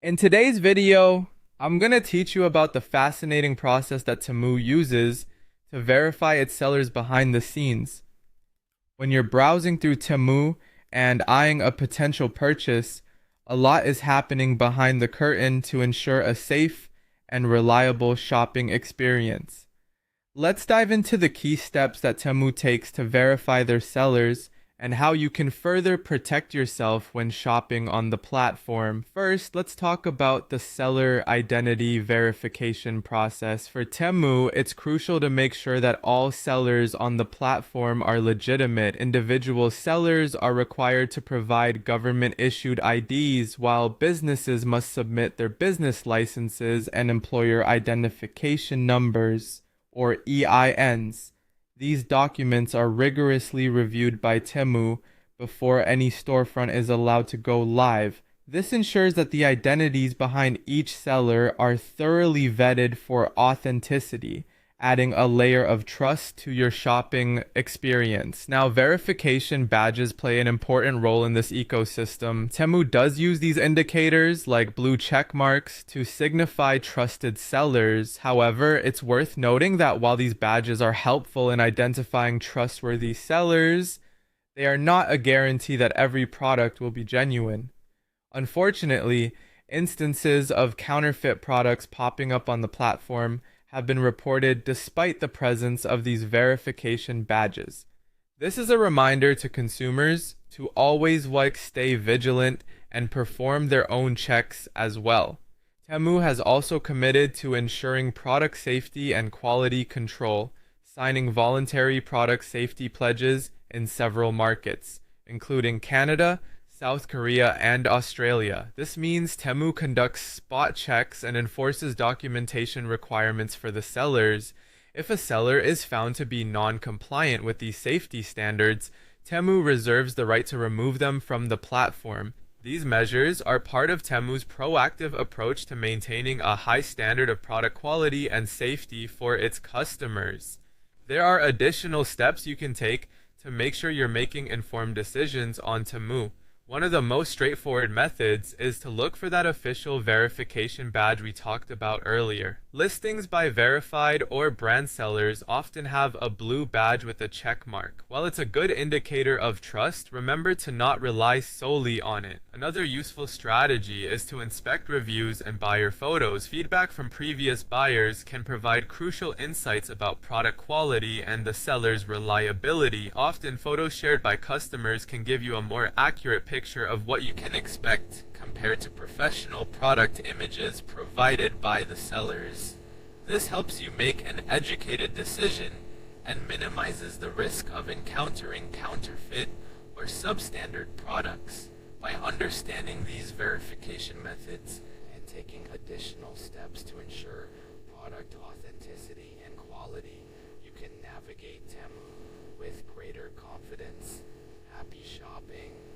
In today's video, I'm going to teach you about the fascinating process that Temu uses to verify its sellers behind the scenes. When you're browsing through Temu and eyeing a potential purchase, a lot is happening behind the curtain to ensure a safe and reliable shopping experience. Let's dive into the key steps that Temu takes to verify their sellers and how you can further protect yourself when shopping on the platform. First, let's talk about the seller identity verification process. For Temu, it's crucial to make sure that all sellers on the platform are legitimate. Individual sellers are required to provide government-issued IDs, while businesses must submit their business licenses and employer identification numbers, or EINs. These documents are rigorously reviewed by Temu before any storefront is allowed to go live. This ensures that the identities behind each seller are thoroughly vetted for authenticity, adding a layer of trust to your shopping experience. Now, verification badges play an important role in this ecosystem. Temu does use these indicators, like blue check marks, to signify trusted sellers. However, it's worth noting that while these badges are helpful in identifying trustworthy sellers, they are not a guarantee that every product will be genuine. Unfortunately, instances of counterfeit products popping up on the platform have been reported despite the presence of these verification badges. This is a reminder to consumers to always stay vigilant and perform their own checks as well. Temu has also committed to ensuring product safety and quality control, signing voluntary product safety pledges in several markets, including Canada, South Korea, and Australia. This means Temu conducts spot checks and enforces documentation requirements for the sellers. If a seller is found to be non-compliant with these safety standards, Temu reserves the right to remove them from the platform. These measures are part of Temu's proactive approach to maintaining a high standard of product quality and safety for its customers. There are additional steps you can take to make sure you're making informed decisions on Temu. One of the most straightforward methods is to look for that official verification badge we talked about earlier. Listings by verified or brand sellers often have a blue badge with a check mark. While it's a good indicator of trust, remember to not rely solely on it. Another useful strategy is to inspect reviews and buyer photos. Feedback from previous buyers can provide crucial insights about product quality and the seller's reliability. Often, photos shared by customers can give you a more accurate picture of what you can expect compared to professional product images provided by the sellers. This helps you make an educated decision and minimizes the risk of encountering counterfeit or substandard products. By understanding these verification methods and taking additional steps to ensure product authenticity and quality, you can navigate Temu with greater confidence. Happy shopping!